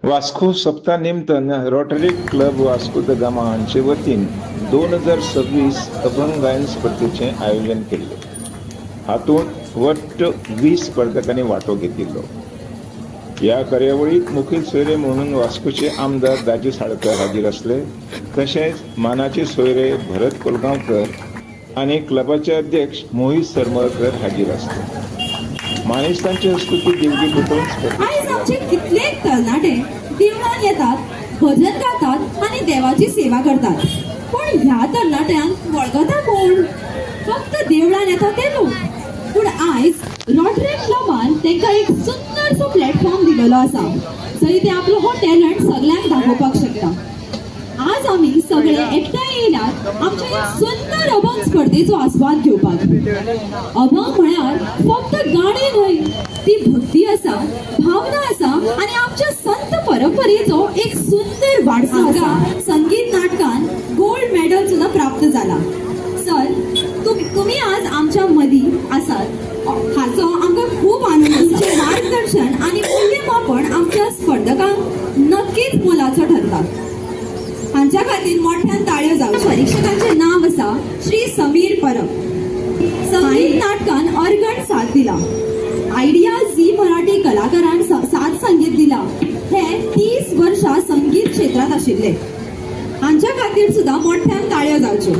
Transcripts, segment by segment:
वास्को सप्ताह निमतान rotary club Vasco the gamma हांचे वतीन 2026 अभंग गायन स्पर्धेचे आयोजन केले. हातूंत वट्ट 20 स्पर्धकांनी वांटो घेतिल्लो. या कार्यावळीक मुखेल सोयरे म्हणून वास्कोचे आमदार दाजी साळकर हाजीर असले. तशेंच मानाचे सोयरे भरत कोलगांवकर आणि क्लबाचे अध्यक्ष मोहित सरमळकर हाजीर असले. मानेस्तांचे हस्तुकी देवगी कुटुंब आयज आमचे कितलेक तरणाटे देवळान येतात, भजन गातात आणि देवाची सेवा करतात. पण ह्या तरणाट्यांक वळखता कोण? फक्त देवळान येता ते लोक. पण आयज रोटरी क्लबान तांकां एक सुंदरसो प्लॅटफॉर्म दिलेलो आसा, जंय ते आपलो हो टॅलंट सगळ्यांक दाखोवपाक शकता. आज आम्ही सगळे एकठांय येयल्यात आमच्या एक सुंदर अभंग स्पर्धेचो आस्वाद घेवपाक. अभंग म्हळ्यार फक्त गाणी न्हय, ती भक्ती आसा, भावना आसा आणि आमच्या संत परंपरेचो एक सुंदर वारसा आसा. संगीत नाटकान गोल्ड मेडल सुद्धा प्राप्त जाला. सर, तुम्ही आज आमच्या मदी आसात हाचो आमकां खूप आनंद आसा. मार्गदर्शन आणि मूल्यमापन आमच्या स्पर्धकांक नक्कीच मोलाचो ठरता. हांच्या खातीर मोठ्यान ताळयो जावच्यो. परीक्षकांचे नाव आसा श्री समीर परब. संगीत नाटकान अर्गण साथ दिला. आयडिया झी मराठी कलाकारान साथ संगीत दिला. हे 30 वर्षां संगीत क्षेत्रात आशिल्ले. हांच्या खातीर सुद्धा मोठ्यान ताळयो जावच्यो.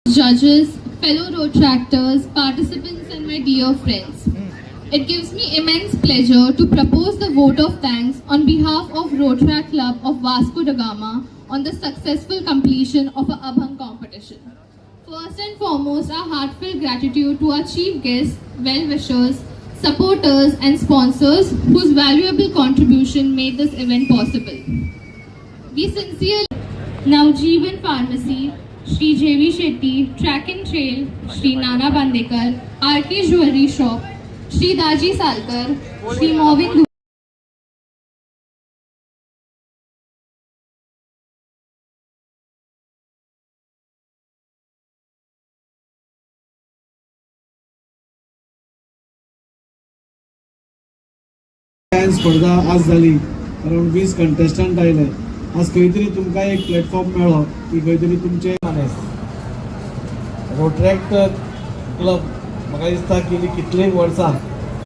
Judges, fellow Rotractors, participants and my dear friends. It gives me immense pleasure to propose the vote of thanks on behalf of Rotract Club of Vasco da Gama on the successful completion of our Abhang competition. First and foremost, our heartfelt gratitude to our chief guests, well-wishers, supporters and sponsors whose valuable contribution made this event possible. We sincerely Navjeevan Pharmacy, Shri JV Shetty Track and Trail, Shri Nana Bandekar, RK Jewelry Shop, Shri Daji Salkar, Shri Movin स्पर्धा आज जाली. Around 20 contestant आयले. आज खंय तरी तुमकां एक platform मेळ्ळो की खंय तरी तुमचे रोट्रॅक्ट क्लब म्हाका दिसता की कितलीं वर्सां